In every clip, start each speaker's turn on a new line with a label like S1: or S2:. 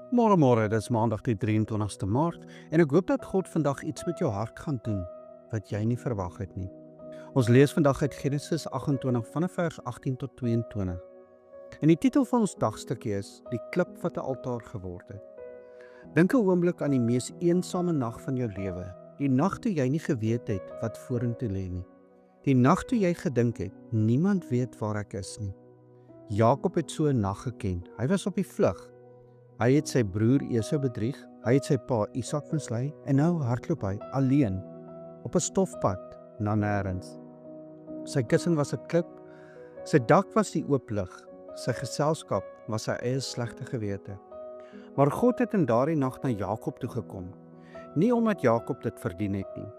S1: Môre, dis Maandag die 23ste Maart en ek hoop dat God vandag iets met jou hart gaan doen wat jy nie verwag het nie. Ons lees vandag uit Genesis 28 vanaf vers 18 tot 22. En die titel van ons dagstukkie is Die klip wat 'n altaar geword het. Dink 'n oomblik aan die mees eensame nag van jou lewe, die nag toe jy nie geweet het wat vorentoe lê nie. Die nag toe jy gedink het, niemand weet waar ek is nie. Jakob het so 'n nag geken. Hy was op die vlug. Hy het sy broer Esau bedrieg, hy het sy pa Isak mislei en nou hardloop hy alleen op 'n stofpad na nêrens. Sy kussing was 'n klip, sy dak was die oop lug, sy geselskap was sy eie slegte gewete. Maar God het in daardie nag na Jakob toe gekom, nie omdat Jakob dit verdien het nie,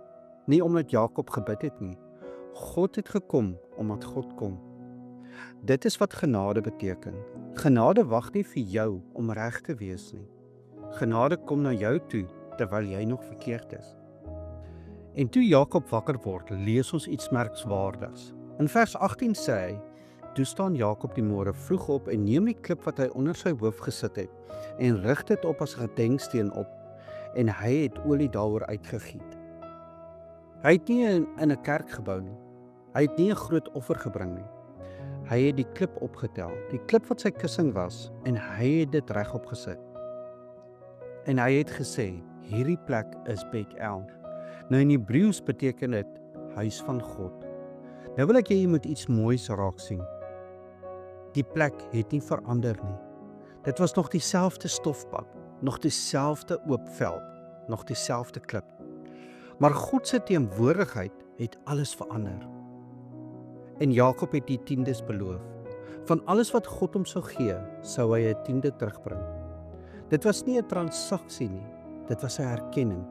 S1: nie omdat Jakob gebid het nie. God het gekom omdat God kom. Dit is wat genade beteken. Genade wag nie vir jou om reg te wees nie. Genade kom na jou toe terwyl jy nog verkeerd is. En toe Jakob wakker word, lees ons iets merkswaardigs. In vers 18 sê hy, toe staan Jakob die môre vroeg op en neem die klip wat hy onder sy hoof gesit het en rig dit op as 'n gedenksteen op en hy het olie daaroor uitgegiet. Hy het nie in 'n kerk gebou nie. Hy het nie 'n groot offer gebring nie. Hy het die klip opgetel, die klip wat sy kussing was, en hy het dit regop gesit. En hy het gesê, hierdie plek is Bet-El. Nou in Hebreëus beteken dit huis van God. Nou wil ek jy moet iets moois raak sien. Die plek het nie verander nie. Dit was nog dieselfde stofpad, nog dieselfde oop veld, nog dieselfde klip. Maar God se teenwoordigheid het alles verander. En Jakob het die tiendes beloof. Van alles wat God hom sou gee, sou hy 'n tiende terugbring. Dit was nie 'n transaksie nie, dit was 'n erkenning.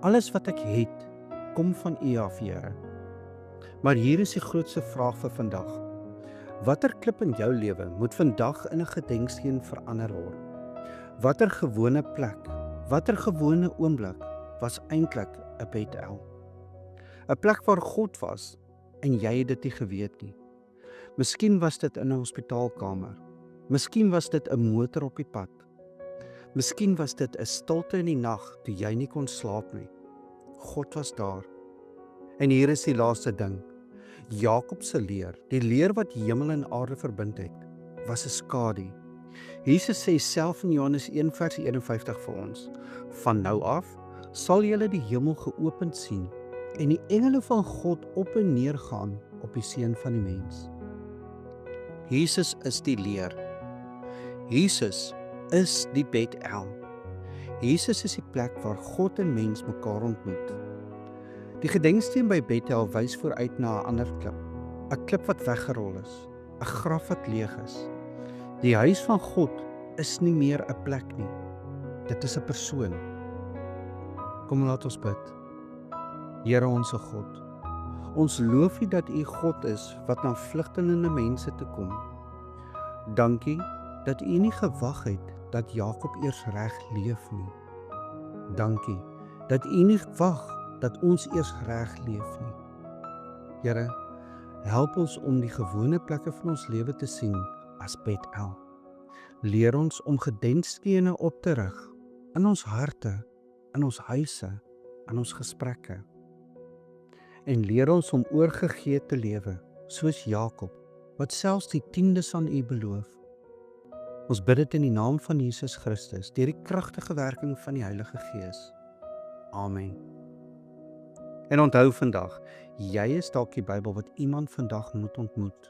S1: Alles wat ek het, kom van U af, Here. Maar hier is die grootste vraag vir vandag. Watter klip in jou lewe moet vandag in 'n gedenksteen verander word? Watter gewone plek, watter gewone oomblik was eintlik 'n Bet-El? 'n plek waar God was, en jy het dit nie geweet nie. Miskien was dit in 'n hospitaalkamer. Miskien was dit 'n motor op die pad. Miskien was dit 'n stilte in die nag toe jy nie kon slaap nie. God was daar. En hier is die laaste ding. Jakob se leer, die leer wat hemel en aarde verbind het, was 'n skadu. Jesus sê self in Johannes 1 vers 51 vir ons, van nou af sal julle die hemel geopend sien en die engele van God op en neer gaan op die seun van die mens. Jesus is die leer. Jesus is die Bet-El. Jesus is die plek waar God en mens mekaar ontmoet. Die gedenksteen by Bet-El wys vooruit na 'n ander klip. 'n Klip wat weggerol is, 'n graf wat leeg is. Die huis van God is nie meer 'n plek nie. Dit is 'n persoon. Kom laat ons bid. Here onsse God, ons loof U dat U God is wat na vlugtelende mense toe kom. Dankie dat U nie gewag het dat Jakob eers reg leef nie. Dankie dat U nie wag dat ons eers reg leef nie. Here, help ons om die gewone plekke van ons lewe te sien as Bet-El. Leer ons om gedenkstene op te rig in ons harte, in ons huise, in ons gesprekke. En leer ons om oorgegee te lewe, soos Jakob, wat selfs die tiendes aan U beloof. Ons bid dit in die naam van Jesus Christus, deur die kragtige werking van die Heilige Gees. Amen. En onthou vandag, jy is dalk die Bybel wat iemand vandag moet ontmoet.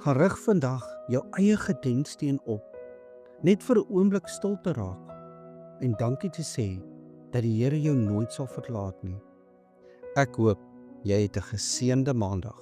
S1: Gaan rig vandag jou eie gedenksteen op, net vir 'n oomblik stil te raak, en dankie te sê, dat die Here jou nooit sal verlaat nie. Ek hoop jy het 'n geseënde Maandag.